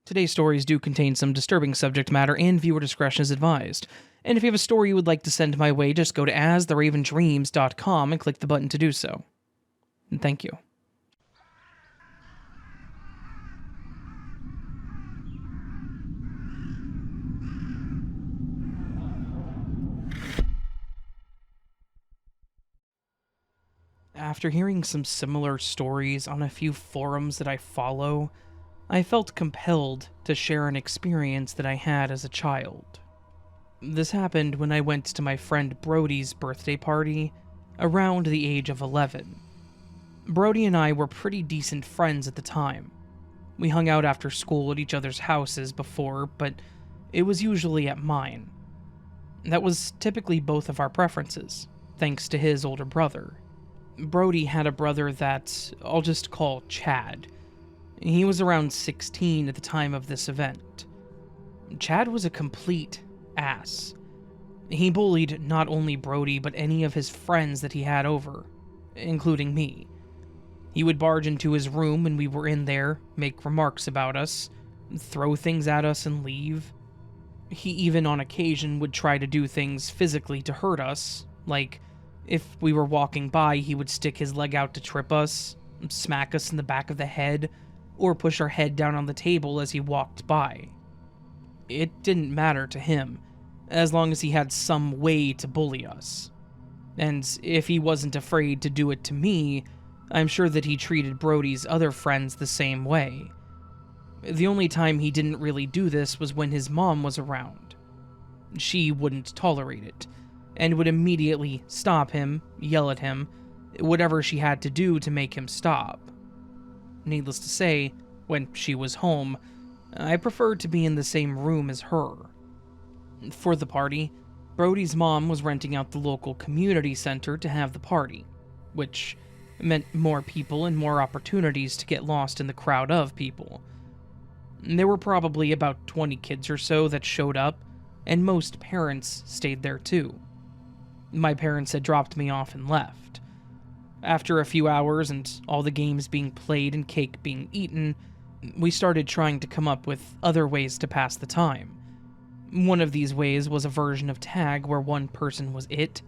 Today's stories do contain some disturbing subject matter, and viewer discretion is advised. And if you have a story you would like to send my way, just go to astheravendreams.com and click the button to do so. And thank you. After hearing some similar stories on a few forums that I follow, I felt compelled to share an experience that I had as a child. This happened when I went to my friend Brody's birthday party around the age of 11. Brody and I were pretty decent friends at the time. We hung out after school at each other's houses before, but it was usually at mine. That was typically both of our preferences, thanks to his older brother. Brody had a brother that I'll just call Chad. He was around 16 at the time of this event. Chad was a complete ass. He bullied not only Brody, but any of his friends that he had over, including me. He would barge into his room when we were in there, make remarks about us, throw things at us and leave. He even on occasion would try to do things physically to hurt us, like if we were walking by, he would stick his leg out to trip us, smack us in the back of the head, or push our head down on the table as he walked by. It didn't matter to him, as long as he had some way to bully us. And if he wasn't afraid to do it to me, I'm sure that he treated Brody's other friends the same way. The only time he didn't really do this was when his mom was around. She wouldn't tolerate it, and would immediately stop him, yell at him, whatever she had to do to make him stop. Needless to say, when she was home, I preferred to be in the same room as her. For the party, Brody's mom was renting out the local community center to have the party, which meant more people and more opportunities to get lost in the crowd of people. There were probably about 20 kids or so that showed up, and most parents stayed there too. My parents had dropped me off and left. After a few hours and all the games being played and cake being eaten, we started trying to come up with other ways to pass the time. One of these ways was a version of tag where one person was it,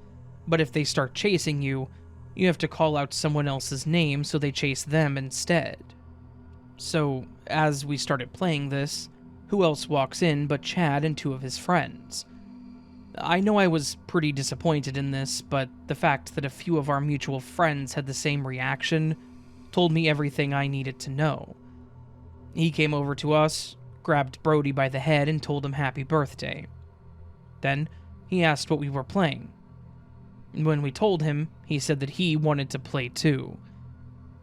but if they start chasing you, you have to call out someone else's name so they chase them instead. So, as we started playing this, who else walks in but Chad and two of his friends? I know I was pretty disappointed in this, but the fact that a few of our mutual friends had the same reaction told me everything I needed to know. He came over to us, grabbed Brody by the head, and told him happy birthday. Then, he asked what we were playing. When we told him, he said that he wanted to play too.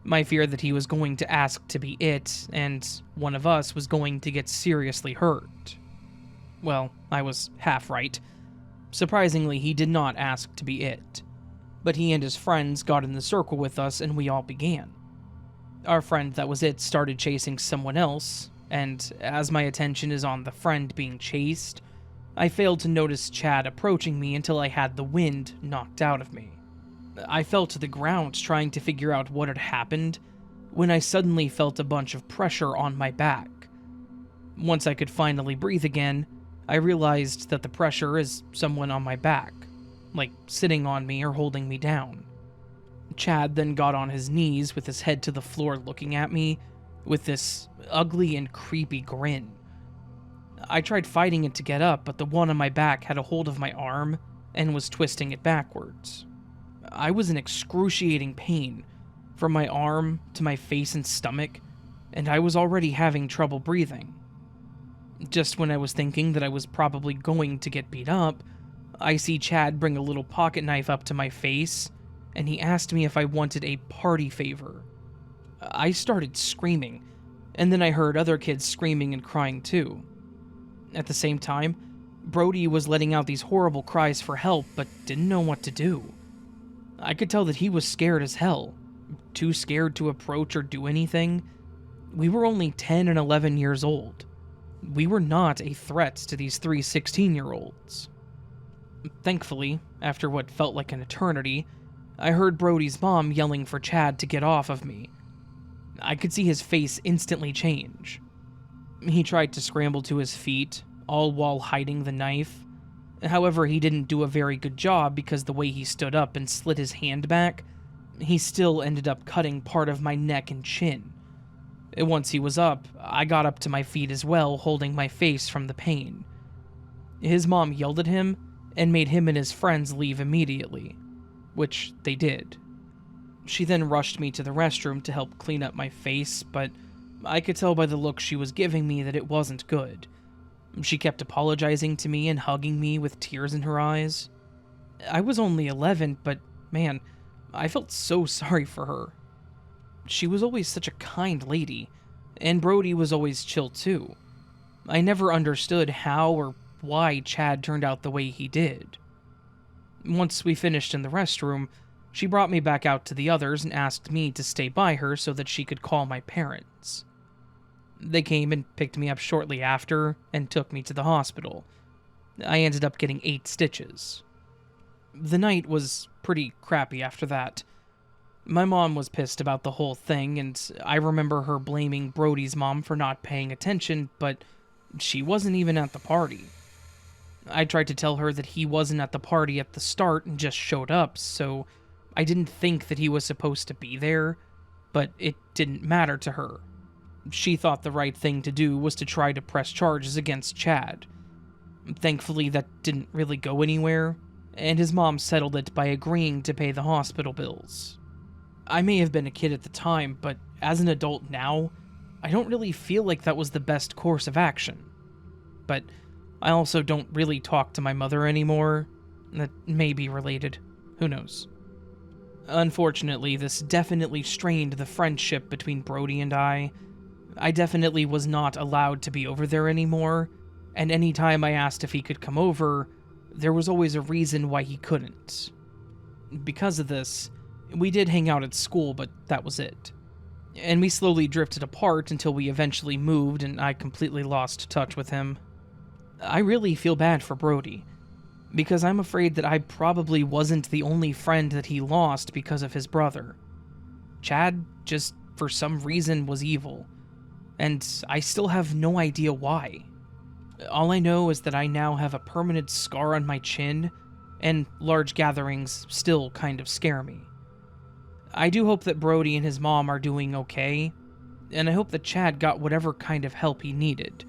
My fear that he was going to ask to be it, and one of us was going to get seriously hurt. Well, I was half right. Surprisingly, he did not ask to be it, but he and his friends got in the circle with us and we all began. Our friend that was it started chasing someone else, and as my attention is on the friend being chased, I failed to notice Chad approaching me until I had the wind knocked out of me. I fell to the ground trying to figure out what had happened, when I suddenly felt a bunch of pressure on my back. Once I could finally breathe again, I realized that the pressure is someone on my back, like sitting on me or holding me down. Chad then got on his knees with his head to the floor looking at me with this ugly and creepy grin. I tried fighting it to get up, but the one on my back had a hold of my arm and was twisting it backwards. I was in excruciating pain, from my arm to my face and stomach, and I was already having trouble breathing. Just when I was thinking that I was probably going to get beat up, I see Chad bring a little pocket knife up to my face, and he asked me if I wanted a party favor. I started screaming, and then I heard other kids screaming and crying too. At the same time, Brody was letting out these horrible cries for help, but didn't know what to do. I could tell that he was scared as hell, too scared to approach or do anything. We were only 10 and 11 years old. We were not a threat to these three 16-year-olds. Thankfully, after what felt like an eternity, I heard Brody's mom yelling for Chad to get off of me. I could see his face instantly change. He tried to scramble to his feet, all while hiding the knife. However, he didn't do a very good job because the way he stood up and slid his hand back, he still ended up cutting part of my neck and chin. Once he was up, I got up to my feet as well, holding my face from the pain. His mom yelled at him and made him and his friends leave immediately, which they did. She then rushed me to the restroom to help clean up my face, but I could tell by the look she was giving me that it wasn't good. She kept apologizing to me and hugging me with tears in her eyes. I was only 11, but man, I felt so sorry for her. She was always such a kind lady, and Brody was always chill too. I never understood how or why Chad turned out the way he did. Once we finished in the restroom, she brought me back out to the others and asked me to stay by her so that she could call my parents. They came and picked me up shortly after and took me to the hospital. I ended up getting 8 stitches. The night was pretty crappy after that. My mom was pissed about the whole thing, and I remember her blaming Brody's mom for not paying attention, but she wasn't even at the party. I tried to tell her that he wasn't at the party at the start and just showed up, so I didn't think that he was supposed to be there, but it didn't matter to her. She thought the right thing to do was to try to press charges against Chad. Thankfully, that didn't really go anywhere, and his mom settled it by agreeing to pay the hospital bills. I may have been a kid at the time, but as an adult now, I don't really feel like that was the best course of action. But I also don't really talk to my mother anymore. That may be related. Who knows? Unfortunately, this definitely strained the friendship between Brody and I. I definitely was not allowed to be over there anymore, and any time I asked if he could come over, there was always a reason why he couldn't. Because of this, we did hang out at school, but that was it. And we slowly drifted apart until we eventually moved and I completely lost touch with him. I really feel bad for Brody, because I'm afraid that I probably wasn't the only friend that he lost because of his brother. Chad just, for some reason, was evil, and I still have no idea why. All I know is that I now have a permanent scar on my chin, and large gatherings still kind of scare me. I do hope that Brody and his mom are doing okay, and I hope that Chad got whatever kind of help he needed,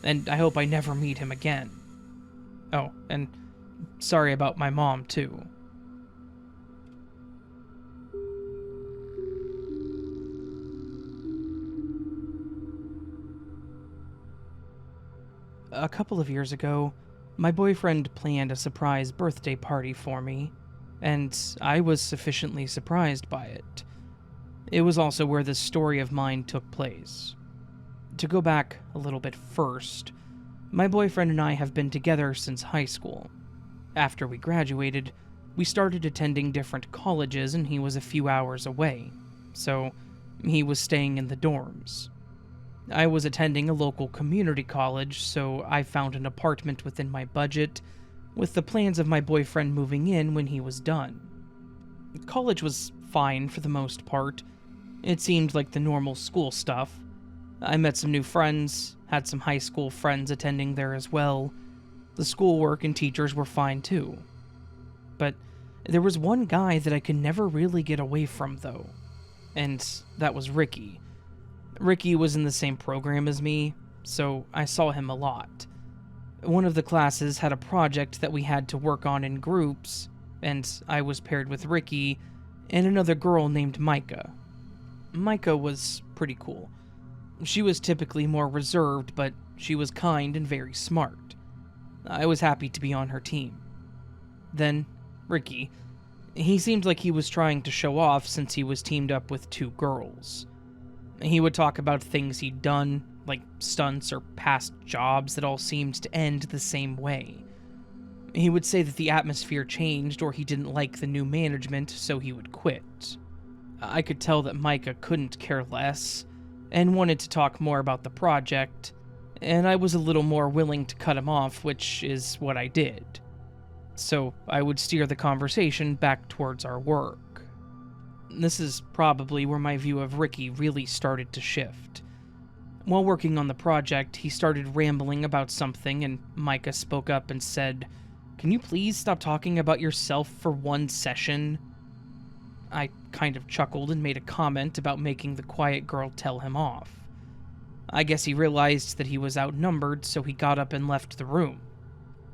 and I hope I never meet him again. Oh, and sorry about my mom, too. A couple of years ago, my boyfriend planned a surprise birthday party for me, and I was sufficiently surprised by it. It was also where this story of mine took place. To go back a little bit first, my boyfriend and I have been together since high school. After we graduated, we started attending different colleges and he was a few hours away, so he was staying in the dorms. I was attending a local community college, so I found an apartment within my budget, with the plans of my boyfriend moving in when he was done. College was fine for the most part. It seemed like the normal school stuff. I met some new friends, had some high school friends attending there as well. The schoolwork and teachers were fine too. But there was one guy that I could never really get away from though, and that was Ricky. Ricky was in the same program as me, so I saw him a lot. One of the classes had a project that we had to work on in groups, and I was paired with Ricky and another girl named Micah. Micah was pretty cool. She was typically more reserved, but she was kind and very smart. I was happy to be on her team. Then, Ricky. He seemed like he was trying to show off since he was teamed up with 2 girls. He would talk about things he'd done, like stunts or past jobs that all seemed to end the same way. He would say that the atmosphere changed or he didn't like the new management, so he would quit. I could tell that Micah couldn't care less, and wanted to talk more about the project, and I was a little more willing to cut him off, which is what I did. So I would steer the conversation back towards our work. This is probably where my view of Ricky really started to shift. While working on the project, he started rambling about something, and Micah spoke up and said, "Can you please stop talking about yourself for one session?" I kind of chuckled and made a comment about making the quiet girl tell him off. I guess he realized that he was outnumbered, so he got up and left the room.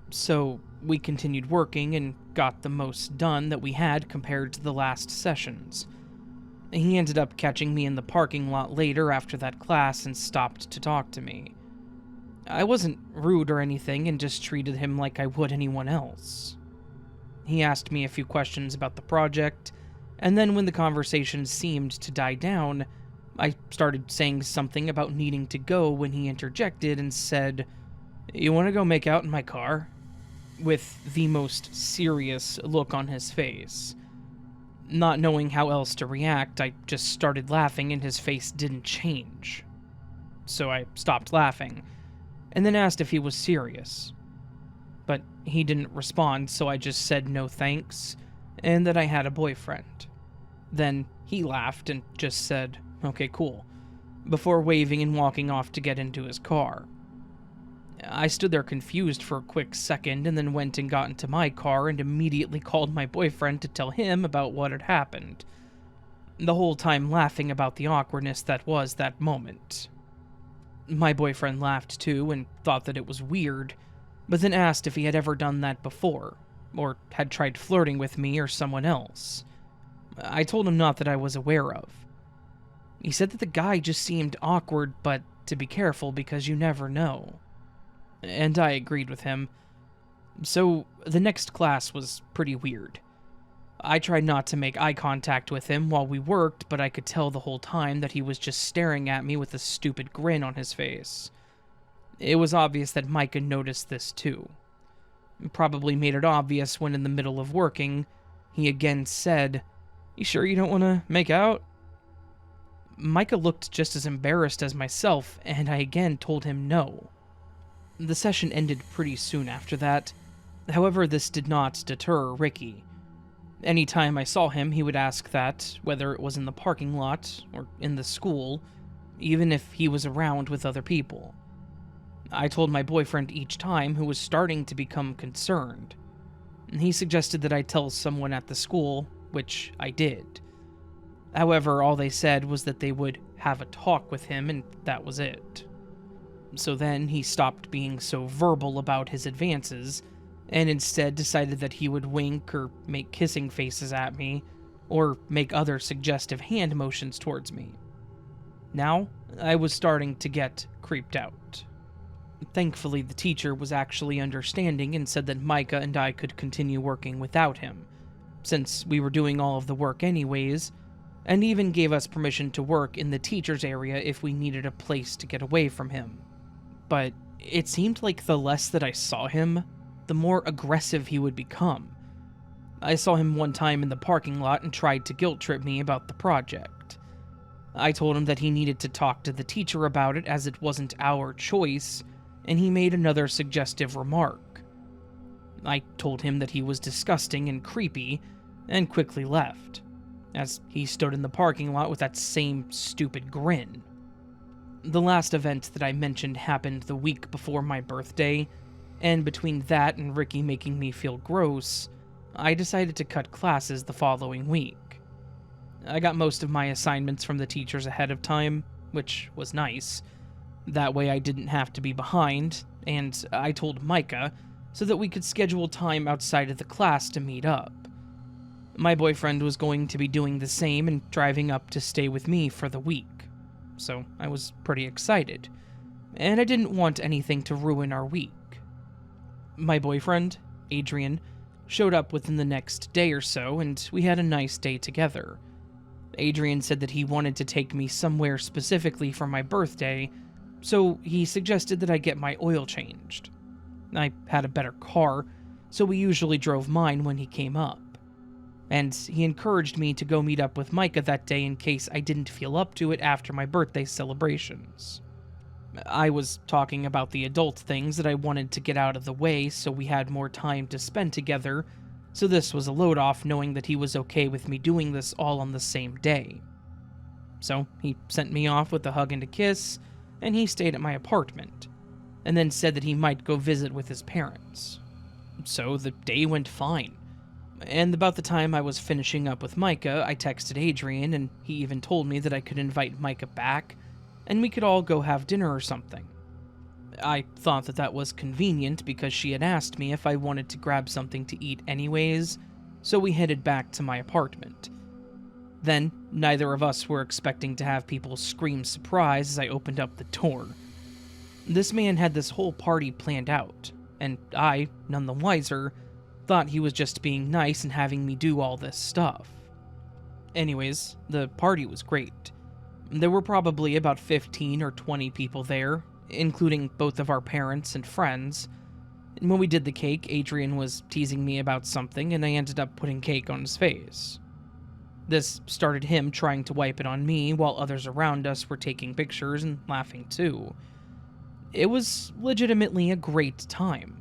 So we continued working and got the most done that we had compared to the last sessions. He ended up catching me in the parking lot later after that class and stopped to talk to me. I wasn't rude or anything and just treated him like I would anyone else. He asked me a few questions about the project, and then when the conversation seemed to die down, I started saying something about needing to go when he interjected and said, "You want to go make out in my car?" with the most serious look on his face. Not knowing how else to react, I just started laughing and his face didn't change. So I stopped laughing, and then asked if he was serious. But he didn't respond, so I just said no thanks, and that I had a boyfriend. Then he laughed and just said, "Okay, cool," before waving and walking off to get into his car. I stood there confused for a quick second and then went and got into my car and immediately called my boyfriend to tell him about what had happened. The whole time laughing about the awkwardness that was that moment. My boyfriend laughed too and thought that it was weird, but then asked if he had ever done that before, or had tried flirting with me or someone else. I told him not that I was aware of. He said that the guy just seemed awkward, but to be careful because you never know. And I agreed with him. So the next class was pretty weird. I tried not to make eye contact with him while we worked, but I could tell the whole time that he was just staring at me with a stupid grin on his face. It was obvious that Micah noticed this too. Probably made it obvious when in the middle of working, he again said, "You sure you don't want to make out?" Micah looked just as embarrassed as myself, and I again told him no. The session ended pretty soon after that. However, this did not deter Ricky. Anytime I saw him, he would ask that, whether it was in the parking lot or in the school, even if he was around with other people. I told my boyfriend each time, who was starting to become concerned. He suggested that I tell someone at the school, which I did. However, all they said was that they would have a talk with him, and that was it. So then he stopped being so verbal about his advances, and instead decided that he would wink or make kissing faces at me, or make other suggestive hand motions towards me. Now, I was starting to get creeped out. Thankfully, the teacher was actually understanding and said that Micah and I could continue working without him, since we were doing all of the work anyways, and even gave us permission to work in the teacher's area if we needed a place to get away from him. But it seemed like the less that I saw him, the more aggressive he would become. I saw him one time in the parking lot and tried to guilt trip me about the project. I told him that he needed to talk to the teacher about it as it wasn't our choice, and he made another suggestive remark. I told him that he was disgusting and creepy, and quickly left, as he stood in the parking lot with that same stupid grin. The last event that I mentioned happened the week before my birthday, and between that and Ricky making me feel gross, I decided to cut classes the following week. I got most of my assignments from the teachers ahead of time, which was nice. That way I didn't have to be behind, and I told Micah so that we could schedule time outside of the class to meet up. My boyfriend was going to be doing the same and driving up to stay with me for the week, so I was pretty excited, and I didn't want anything to ruin our week. My boyfriend, Adrian, showed up within the next day or so, and we had a nice day together. Adrian said that he wanted to take me somewhere specifically for my birthday, so he suggested that I get my oil changed. I had a better car, so we usually drove mine when he came up. And he encouraged me to go meet up with Micah that day in case I didn't feel up to it after my birthday celebrations. I was talking about the adult things that I wanted to get out of the way so we had more time to spend together, so this was a load-off knowing that he was okay with me doing this all on the same day. So he sent me off with a hug and a kiss, and he stayed at my apartment, and then said that he might go visit with his parents. So the day went fine. And about the time I was finishing up with Micah, I texted Adrian, and he even told me that I could invite Micah back, and we could all go have dinner or something. I thought that that was convenient because she had asked me if I wanted to grab something to eat anyways, so we headed back to my apartment. Then, neither of us were expecting to have people scream surprise as I opened up the door. This man had this whole party planned out, and I, none the wiser, thought he was just being nice and having me do all this stuff. Anyways, the party was great. There were probably about 15 or 20 people there, including both of our parents and friends. And when we did the cake, Adrian was teasing me about something, and I ended up putting cake on his face. This started him trying to wipe it on me, while others around us were taking pictures and laughing too. It was legitimately a great time.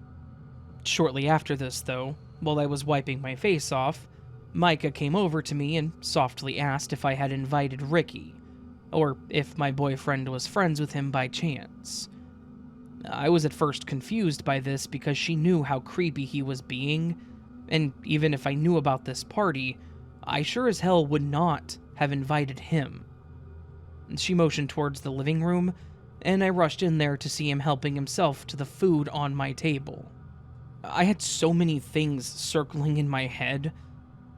Shortly after this, though, while I was wiping my face off, Micah came over to me and softly asked if I had invited Ricky, or if my boyfriend was friends with him by chance. I was at first confused by this because she knew how creepy he was being, and even if I knew about this party, I sure as hell would not have invited him. She motioned towards the living room, and I rushed in there to see him helping himself to the food on my table. I had so many things circling in my head.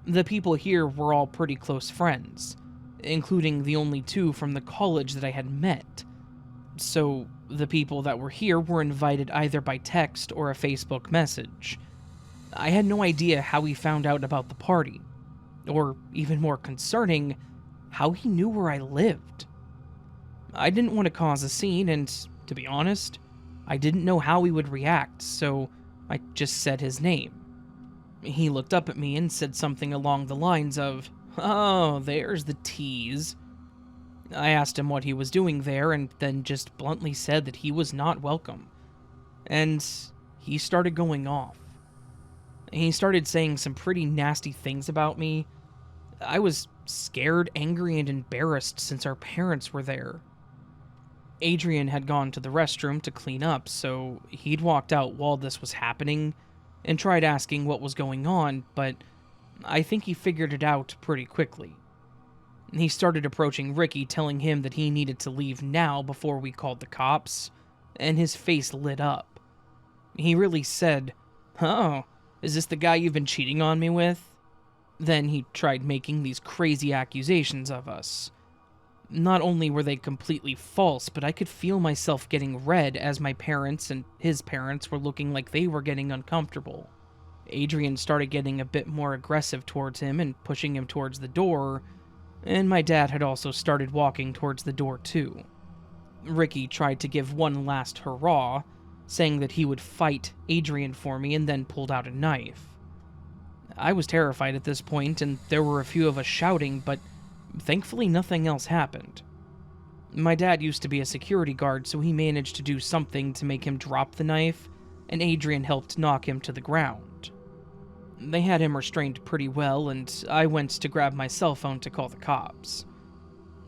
The people here were all pretty close friends, including the only two from the college that I had met. So, the people that were here were invited either by text or a Facebook message. I had no idea how he found out about the party, or even more concerning, how he knew where I lived. I didn't want to cause a scene, and to be honest, I didn't know how he would react, so I just said his name. He looked up at me and said something along the lines of, "Oh, there's the tease." I asked him what he was doing there, and then just bluntly said that he was not welcome. And he started going off. He started saying some pretty nasty things about me. I was scared, angry, and embarrassed since our parents were there. Adrian had gone to the restroom to clean up, so he'd walked out while this was happening and tried asking what was going on, but I think he figured it out pretty quickly. He started approaching Ricky, telling him that he needed to leave now before we called the cops, and his face lit up. He really said, "Oh, is this the guy you've been cheating on me with?" Then he tried making these crazy accusations of us. Not only were they completely false, but I could feel myself getting red as my parents and his parents were looking like they were getting uncomfortable. Adrian started getting a bit more aggressive towards him and pushing him towards the door, and my dad had also started walking towards the door too. Ricky tried to give one last hurrah, saying that he would fight Adrian for me, and then pulled out a knife. I was terrified at this point, and there were a few of us shouting, but thankfully nothing else happened. My dad used to be a security guard, so he managed to do something to make him drop the knife, and Adrian helped knock him to the ground. They had him restrained pretty well, and I went to grab my cell phone to call the cops.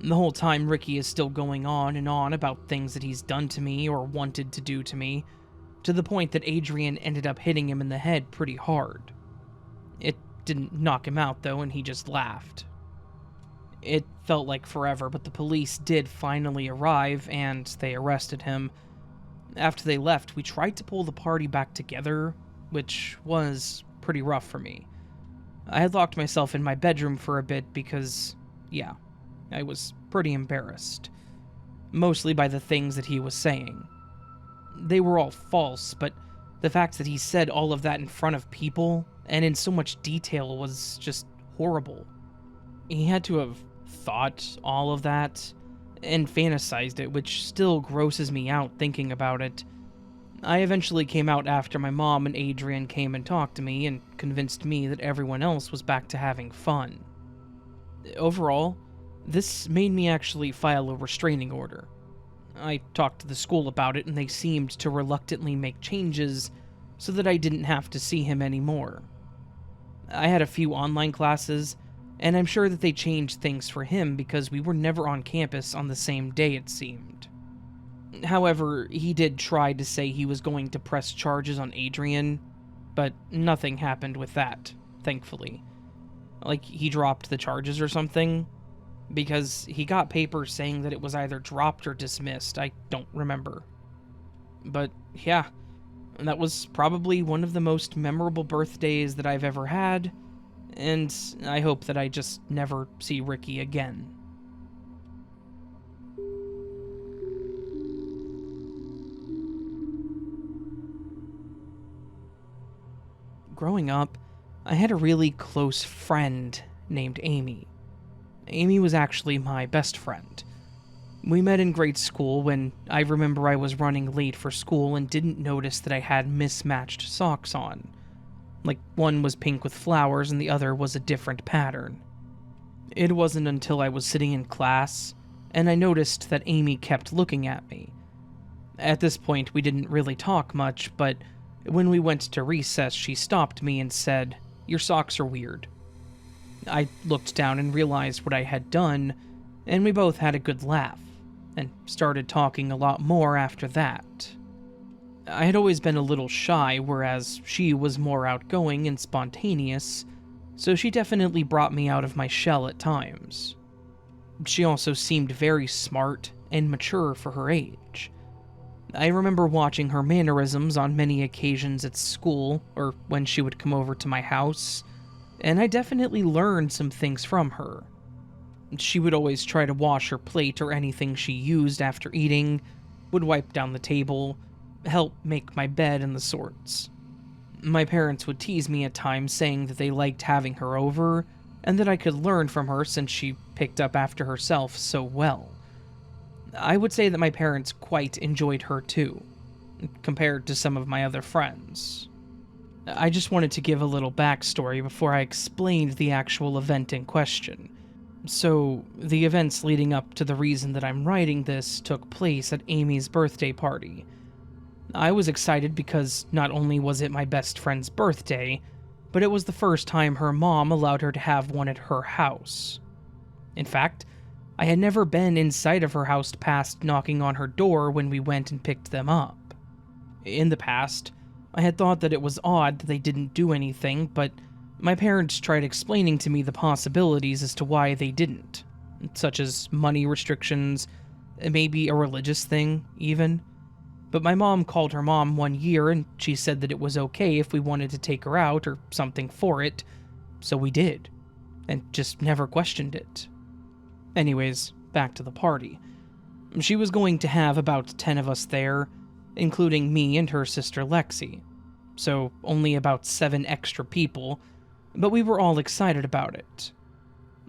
The whole time, Ricky is still going on and on about things that he's done to me or wanted to do to me, to the point that Adrian ended up hitting him in the head pretty hard. It didn't knock him out, though, and he just laughed. It felt like forever, but the police did finally arrive, and they arrested him. After they left, we tried to pull the party back together, which was pretty rough for me. I had locked myself in my bedroom for a bit because, yeah, I was pretty embarrassed. Mostly by the things that he was saying. They were all false, but the fact that he said all of that in front of people, and in so much detail, was just horrible. He had to have thought all of that, and fantasized it, which still grosses me out thinking about it. I eventually came out after my mom and Adrian came and talked to me and convinced me that everyone else was back to having fun. Overall, this made me actually file a restraining order. I talked to the school about it, and they seemed to reluctantly make changes so that I didn't have to see him anymore. I had a few online classes, and I'm sure that they changed things for him because we were never on campus on the same day, it seemed. However, he did try to say he was going to press charges on Adrian, but nothing happened with that, thankfully. Like, he dropped the charges or something, because he got papers saying that it was either dropped or dismissed. I don't remember. But yeah, that was probably one of the most memorable birthdays that I've ever had, and I hope that I just never see Ricky again. Growing up, I had a really close friend named Amy. Amy was actually my best friend. We met in grade school when I remember I was running late for school and didn't notice that I had mismatched socks on. Like, one was pink with flowers and the other was a different pattern. It wasn't until I was sitting in class and I noticed that Amy kept looking at me. At this point, we didn't really talk much, but when we went to recess, she stopped me and said, "Your socks are weird." I looked down and realized what I had done, and we both had a good laugh, and started talking a lot more after that. I had always been a little shy, whereas she was more outgoing and spontaneous, so she definitely brought me out of my shell at times. She also seemed very smart and mature for her age. I remember watching her mannerisms on many occasions at school, or when she would come over to my house, and I definitely learned some things from her. She would always try to wash her plate or anything she used after eating, would wipe down the table, help make my bed, and the sorts. My parents would tease me at times, saying that they liked having her over, and that I could learn from her since she picked up after herself so well. I would say that my parents quite enjoyed her too, compared to some of my other friends. I just wanted to give a little backstory before I explained the actual event in question. So, the events leading up to the reason that I'm writing this took place at Amy's birthday party. I was excited because not only was it my best friend's birthday, but it was the first time her mom allowed her to have one at her house. In fact, I had never been inside of her house past knocking on her door when we went and picked them up. In the past, I had thought that it was odd that they didn't do anything, but my parents tried explaining to me the possibilities as to why they didn't, such as money restrictions, maybe a religious thing, even. But my mom called her mom one year and she said that it was okay if we wanted to take her out or something for it, so we did, and just never questioned it. Anyways, back to the party. She was going to have about 10 of us there, including me and her sister Lexi, so only about 7 extra people, but we were all excited about it.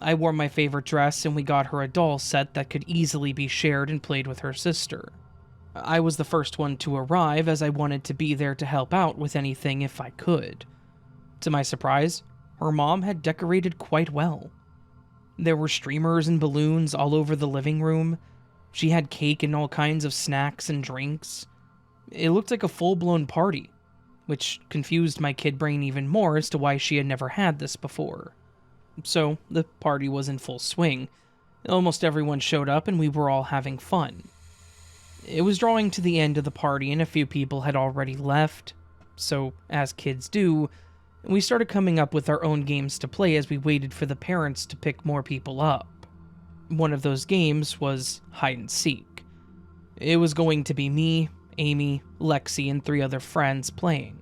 I wore my favorite dress and we got her a doll set that could easily be shared and played with her sister. I was the first one to arrive as I wanted to be there to help out with anything if I could. To my surprise, her mom had decorated quite well. There were streamers and balloons all over the living room. She had cake and all kinds of snacks and drinks. It looked like a full-blown party, which confused my kid brain even more as to why she had never had this before. So, the party was in full swing. Almost everyone showed up and we were all having fun. It was drawing to the end of the party and a few people had already left, so, as kids do, we started coming up with our own games to play as we waited for the parents to pick more people up. One of those games was hide and seek. It was going to be me, Amy, Lexi, and 3 other friends playing.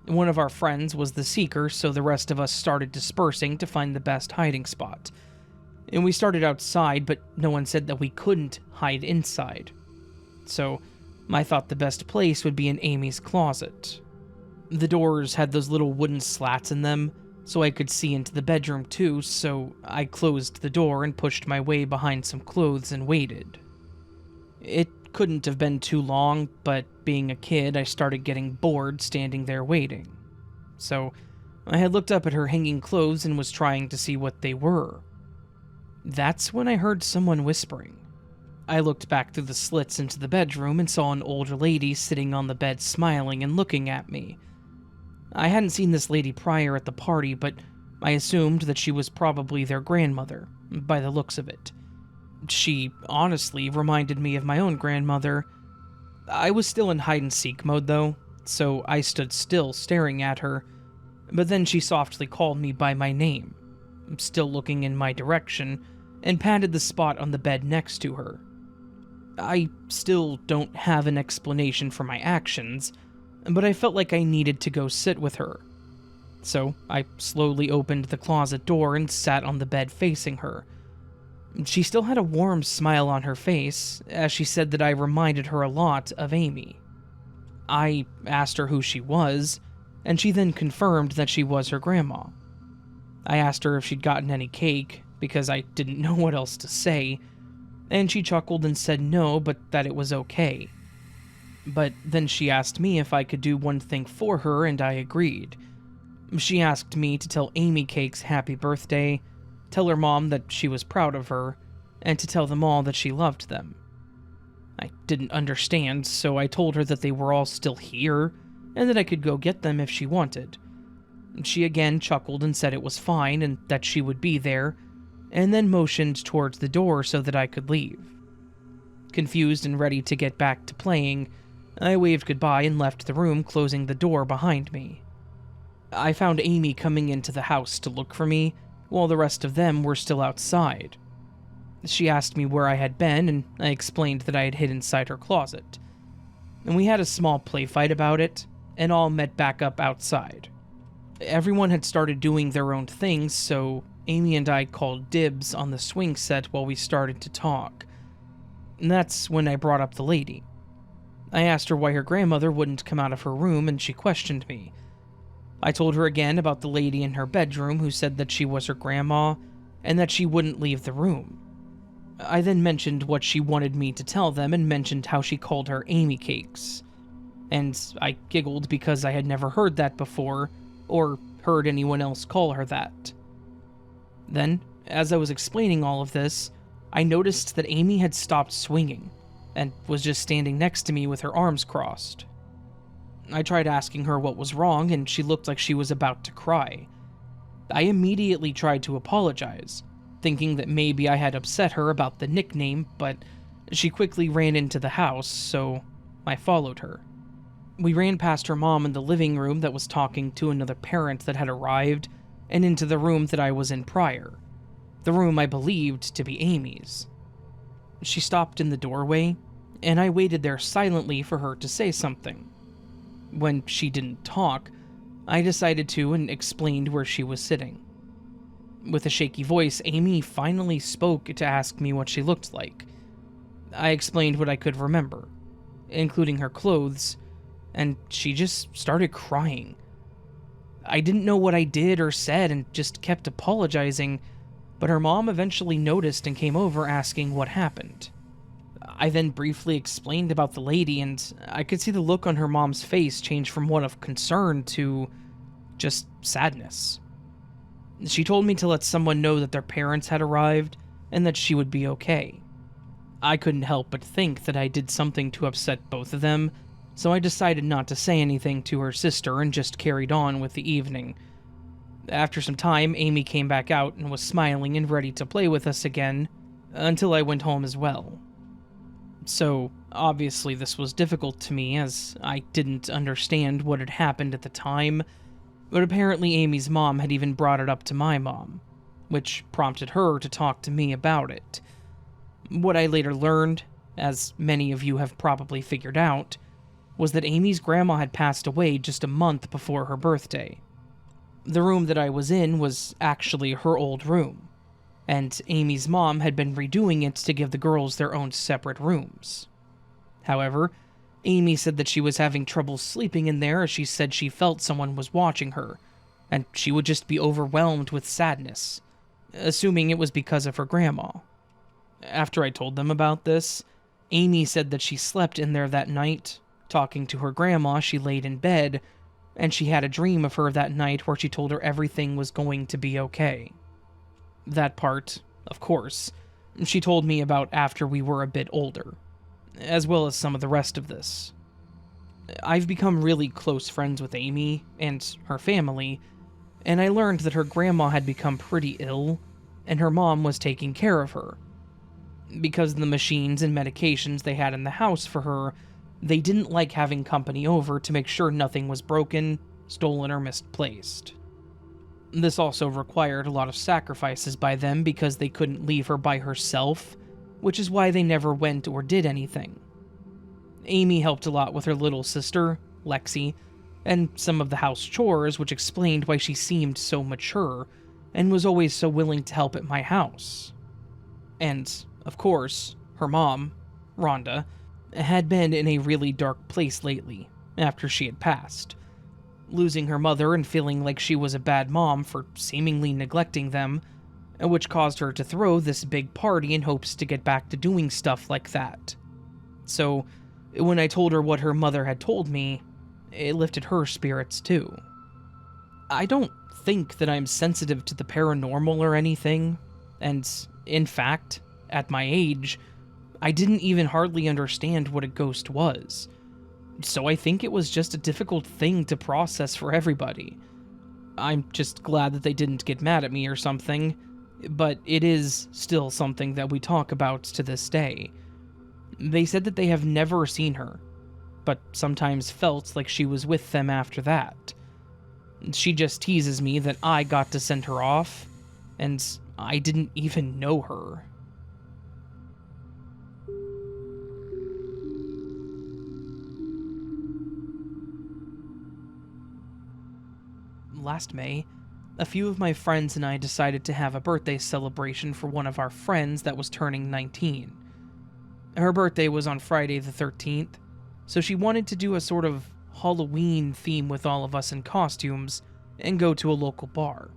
One of our friends was the seeker, so the rest of us started dispersing to find the best hiding spot. And we started outside, but no one said that we couldn't hide inside. So, I thought the best place would be in Amy's closet. The doors had those little wooden slats in them, so I could see into the bedroom too, so I closed the door and pushed my way behind some clothes and waited. It couldn't have been too long, but being a kid, I started getting bored standing there waiting. So, I had looked up at her hanging clothes and was trying to see what they were. That's when I heard someone whispering. I looked back through the slits into the bedroom and saw an older lady sitting on the bed smiling and looking at me. I hadn't seen this lady prior at the party, but I assumed that she was probably their grandmother, by the looks of it. She honestly reminded me of my own grandmother. I was still in hide-and-seek mode, though, so I stood still staring at her, but then she softly called me by my name, still looking in my direction, and patted the spot on the bed next to her. I still don't have an explanation for my actions, but I felt like I needed to go sit with her. So I slowly opened the closet door and sat on the bed facing her. She still had a warm smile on her face, as she said that I reminded her a lot of Amy. I asked her who she was, and she then confirmed that she was her grandma. I asked her if she'd gotten any cake, because I didn't know what else to say, and she chuckled and said no, but that it was okay. But then she asked me if I could do one thing for her, and I agreed. She asked me to tell Amy Cakes happy birthday, tell her mom that she was proud of her, and to tell them all that she loved them. I didn't understand, so I told her that they were all still here, and that I could go get them if she wanted. She again chuckled and said it was fine and that she would be there, and then motioned towards the door so that I could leave. Confused and ready to get back to playing, I waved goodbye and left the room, closing the door behind me. I found Amy coming into the house to look for me, while the rest of them were still outside. She asked me where I had been, and I explained that I had hid inside her closet. And we had a small play fight about it, and all met back up outside. Everyone had started doing their own things, so Amy and I called dibs on the swing set while we started to talk. And that's when I brought up the lady. I asked her why her grandmother wouldn't come out of her room, and she questioned me. I told her again about the lady in her bedroom who said that she was her grandma, and that she wouldn't leave the room. I then mentioned what she wanted me to tell them and mentioned how she called her Amy Cakes. And I giggled because I had never heard that before, or heard anyone else call her that. Then, as I was explaining all of this, I noticed that Amy had stopped swinging, and was just standing next to me with her arms crossed. I tried asking her what was wrong, and she looked like she was about to cry. I immediately tried to apologize, thinking that maybe I had upset her about the nickname, but she quickly ran into the house, so I followed her. We ran past her mom in the living room that was talking to another parent that had arrived, and into the room that I was in prior, the room I believed to be Amy's. She stopped in the doorway, and I waited there silently for her to say something. When she didn't talk, I decided to and explained where she was sitting. With a shaky voice, Amy finally spoke to ask me what she looked like. I explained what I could remember, including her clothes, and she just started crying. I didn't know what I did or said and just kept apologizing, but her mom eventually noticed and came over asking what happened. I then briefly explained about the lady, and I could see the look on her mom's face change from one of concern to just sadness. She told me to let someone know that their parents had arrived and that she would be okay. I couldn't help but think that I did something to upset both of them, so I decided not to say anything to her sister and just carried on with the evening. After some time, Amy came back out and was smiling and ready to play with us again, until I went home as well. So, obviously this was difficult to me as I didn't understand what had happened at the time, but apparently Amy's mom had even brought it up to my mom, which prompted her to talk to me about it. What I later learned, as many of you have probably figured out, was that Amy's grandma had passed away just a month before her birthday. The room that I was in was actually her old room, and Amy's mom had been redoing it to give the girls their own separate rooms. However, Amy said that she was having trouble sleeping in there as she said she felt someone was watching her, and she would just be overwhelmed with sadness, assuming it was because of her grandma. After I told them about this, Amy said that she slept in there that night, talking to her grandma. She laid in bed, and she had a dream of her that night where she told her everything was going to be okay. That part, of course, she told me about after we were a bit older, as well as some of the rest of this. I've become really close friends with Amy and her family, and I learned that her grandma had become pretty ill, and her mom was taking care of her. Because of the machines and medications they had in the house for her, they didn't like having company over to make sure nothing was broken, stolen, or misplaced. This also required a lot of sacrifices by them because they couldn't leave her by herself, which is why they never went or did anything. Amy helped a lot with her little sister, Lexi, and some of the house chores, which explained why she seemed so mature and was always so willing to help at my house. And, of course, her mom, Rhonda, had been in a really dark place lately after she had passed, losing her mother and feeling like she was a bad mom for seemingly neglecting them, which caused her to throw this big party in hopes to get back to doing stuff like that. So, when I told her what her mother had told me, it lifted her spirits too. I don't think that I'm sensitive to the paranormal or anything, and in fact, at my age, I didn't even hardly understand what a ghost was. So I think it was just a difficult thing to process for everybody. I'm just glad that they didn't get mad at me or something, but it is still something that we talk about to this day. They said that they have never seen her, but sometimes felt like she was with them after that. She just teases me that I got to send her off, and I didn't even know her. Last May, a few of my friends and I decided to have a birthday celebration for one of our friends that was turning 19. Her birthday was on Friday the 13th, so she wanted to do a sort of Halloween theme with all of us in costumes and go to a local bar.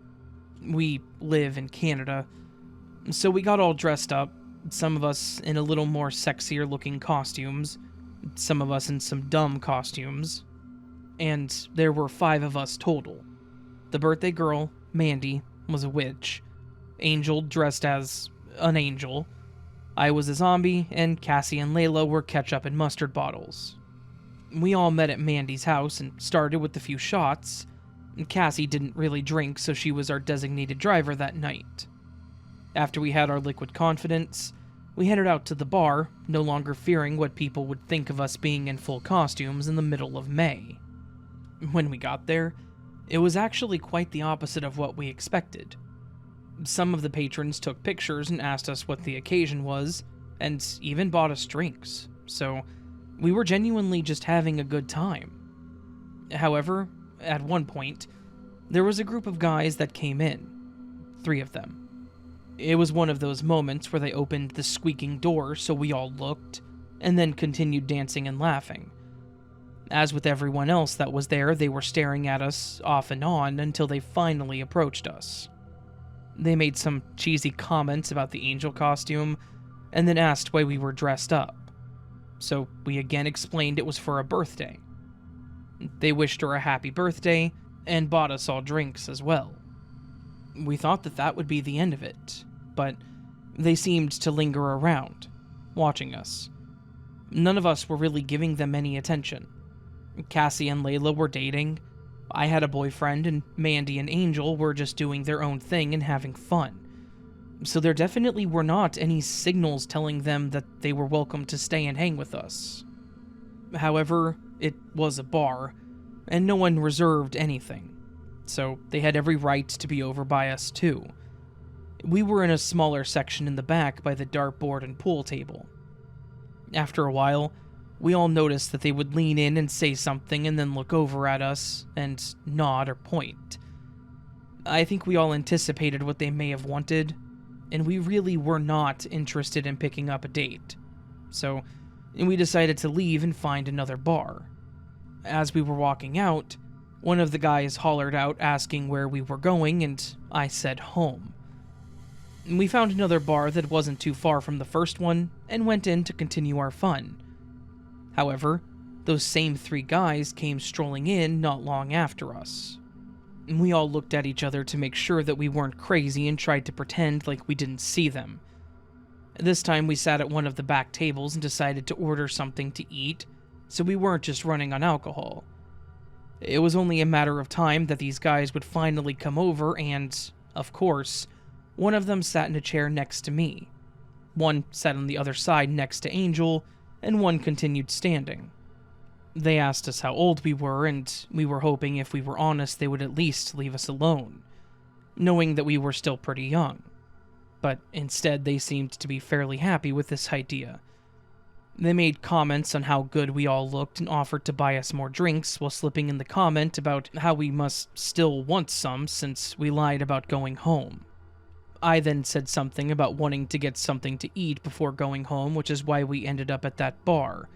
We live in Canada, so we got all dressed up, some of us in a little more sexier looking costumes, some of us in some dumb costumes, and there were 5 of us total. The birthday girl, Mandy, was a witch, Angel dressed as an angel, I was a zombie, and Cassie and Layla were ketchup and mustard bottles. We all met at Mandy's house and started with a few shots. Cassie didn't really drink, so she was our designated driver that night. After we had our liquid confidence, we headed out to the bar, no longer fearing what people would think of us being in full costumes in the middle of May. When we got there, it was actually quite the opposite of what we expected. Some of the patrons took pictures and asked us what the occasion was, and even bought us drinks, so we were genuinely just having a good time. However, at one point, there was a group of guys that came in. 3 of them. It was one of those moments where they opened the squeaking door so we all looked, and then continued dancing and laughing. As with everyone else that was there, they were staring at us off and on until they finally approached us. They made some cheesy comments about the angel costume, and then asked why we were dressed up. So we again explained it was for a birthday. They wished her a happy birthday, and bought us all drinks as well. We thought that that would be the end of it, but they seemed to linger around, watching us. None of us were really giving them any attention. Cassie and Layla were dating, I had a boyfriend, and Mandy and Angel were just doing their own thing and having fun. So there definitely were not any signals telling them that they were welcome to stay and hang with us. However, it was a bar, and no one reserved anything, so they had every right to be over by us too. We were in a smaller section in the back by the dartboard and pool table. After a while, we all noticed that they would lean in and say something and then look over at us and nod or point. I think we all anticipated what they may have wanted, and we really were not interested in picking up a date. So we decided to leave and find another bar. As we were walking out, one of the guys hollered out asking where we were going, and I said home. We found another bar that wasn't too far from the first one and went in to continue our fun. However, those same 3 guys came strolling in not long after us. We all looked at each other to make sure that we weren't crazy and tried to pretend like we didn't see them. This time we sat at one of the back tables and decided to order something to eat, so we weren't just running on alcohol. It was only a matter of time that these guys would finally come over and, of course, one of them sat in a chair next to me, One sat on the other side next to Angel, and one continued standing. They asked us how old we were, and we were hoping if we were honest they would at least leave us alone, knowing that we were still pretty young. But instead they seemed to be fairly happy with this idea. They made comments on how good we all looked and offered to buy us more drinks while slipping in the comment about how we must still want some since we lied about going home. I then said something about wanting to get something to eat before going home, which is why we ended up at that bar.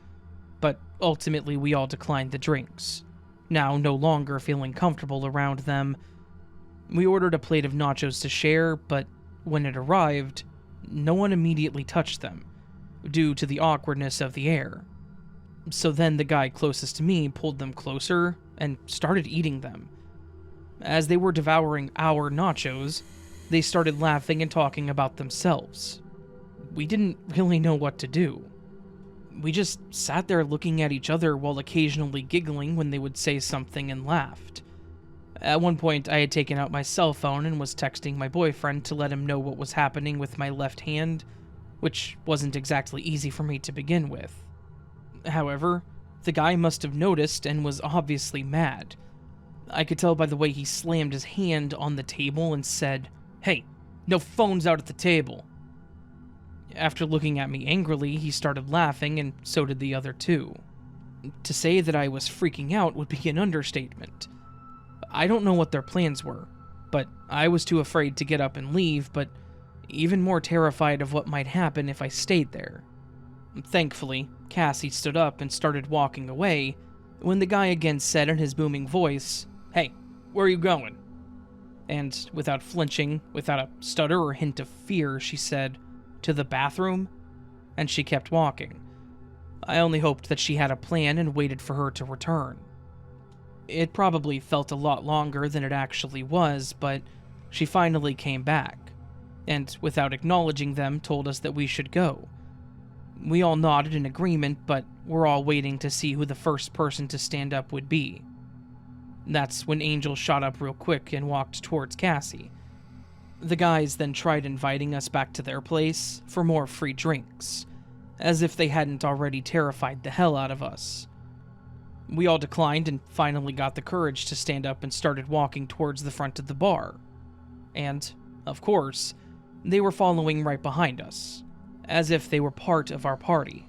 But ultimately we all declined the drinks, now no longer feeling comfortable around them. We ordered a plate of nachos to share, but when it arrived, no one immediately touched them, due to the awkwardness of the air. So then the guy closest to me pulled them closer and started eating them. As they were devouring our nachos, they started laughing and talking about themselves. We didn't really know what to do. We just sat there looking at each other while occasionally giggling when they would say something and laughed. At one point, I had taken out my cell phone and was texting my boyfriend to let him know what was happening with my left hand, which wasn't exactly easy for me to begin with. However, the guy must have noticed and was obviously mad. I could tell by the way he slammed his hand on the table and said, "Hey, no phones out at the table." After looking at me angrily, he started laughing, and so did the other two. To say that I was freaking out would be an understatement. I don't know what their plans were, but I was too afraid to get up and leave, but even more terrified of what might happen if I stayed there. Thankfully, Cassie stood up and started walking away, when the guy again said in his booming voice, "Hey, where are you going?" And without flinching, without a stutter or hint of fear, she said, "To the bathroom," and she kept walking. I only hoped that she had a plan and waited for her to return. It probably felt a lot longer than it actually was, but she finally came back, and without acknowledging them, told us that we should go. We all nodded in agreement, but we're all waiting to see who the first person to stand up would be. That's when Angel shot up real quick and walked towards Cassie. The guys then tried inviting us back to their place for more free drinks, as if they hadn't already terrified the hell out of us. We all declined and finally got the courage to stand up and started walking towards the front of the bar. And, of course, they were following right behind us, as if they were part of our party.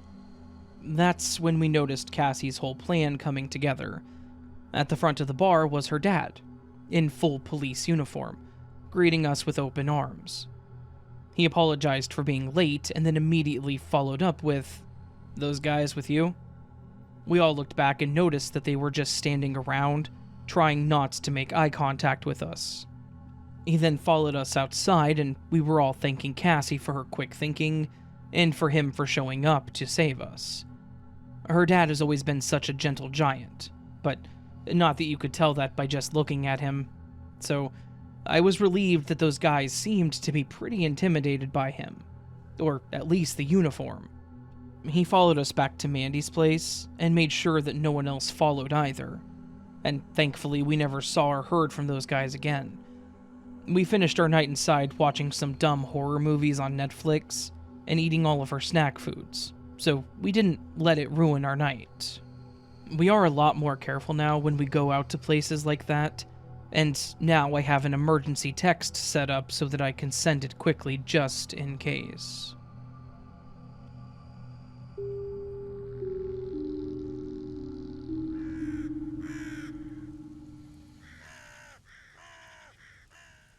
That's when we noticed Cassie's whole plan coming together. At the front of the bar was her dad, in full police uniform, greeting us with open arms. He apologized for being late and then immediately followed up with, "Those guys with you?" We all looked back and noticed that they were just standing around, trying not to make eye contact with us. He then followed us outside, and we were all thanking Cassie for her quick thinking, and for him for showing up to save us. Her dad has always been such a gentle giant, but not that you could tell that by just looking at him. So I was relieved that those guys seemed to be pretty intimidated by him, or at least the uniform. He followed us back to Mandy's place, and made sure that no one else followed either, and thankfully we never saw or heard from those guys again. We finished our night inside watching some dumb horror movies on Netflix, and eating all of our snack foods, so we didn't let it ruin our night. We are a lot more careful now when we go out to places like that, and now I have an emergency text set up so that I can send it quickly just in case.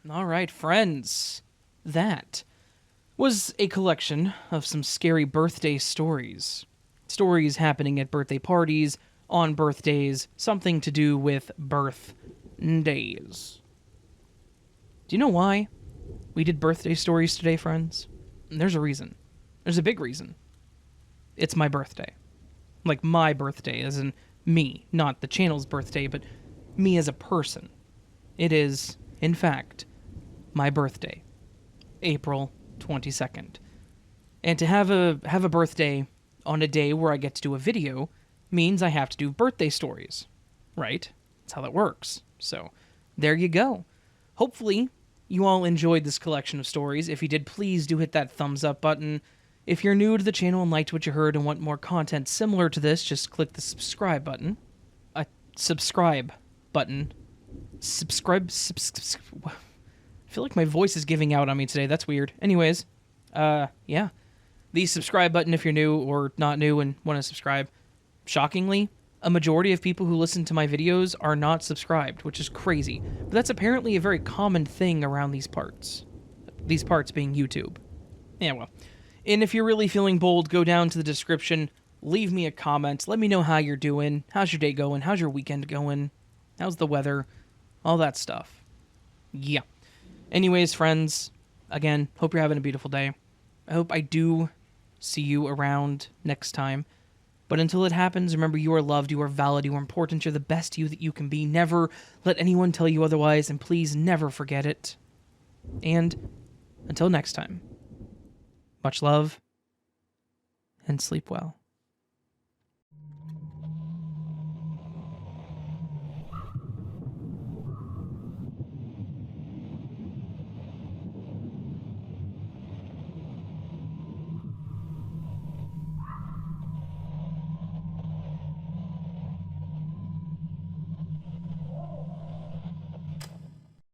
Alright, friends, that was a collection of some scary birthday stories. Stories happening at birthday parties, on birthdays, something to do with birthdays. Do you know why we did birthday stories today, friends? There's a reason. There's a big reason. It's my birthday. Like my birthday, as in me, not the channel's birthday, but me as a person. It is, in fact, my birthday, April 22nd. And to have a birthday on a day where I get to do a video means I have to do birthday stories, right? That's how that works. So, there you go. Hopefully, you all enjoyed this collection of stories. If you did, please do hit that thumbs up button. If you're new to the channel and liked what you heard and want more content similar to this, just click the subscribe button. Subscribe button. I feel like my voice is giving out on me today. That's weird. Anyways, yeah. The subscribe button if you're new or not new and want to subscribe. Shockingly, a majority of people who listen to my videos are not subscribed, which is crazy. But that's apparently a very common thing around these parts. These parts being YouTube. Yeah, well. And if you're really feeling bold, go down to the description, leave me a comment, let me know how you're doing, how's your day going, how's your weekend going, how's the weather, all that stuff. Yeah. Anyways, friends, again, hope you're having a beautiful day. I hope I do see you around next time. But until it happens, remember you are loved, you are valid, you are important, you're the best you that you can be. Never let anyone tell you otherwise, and please never forget it. And until next time, much love and sleep well.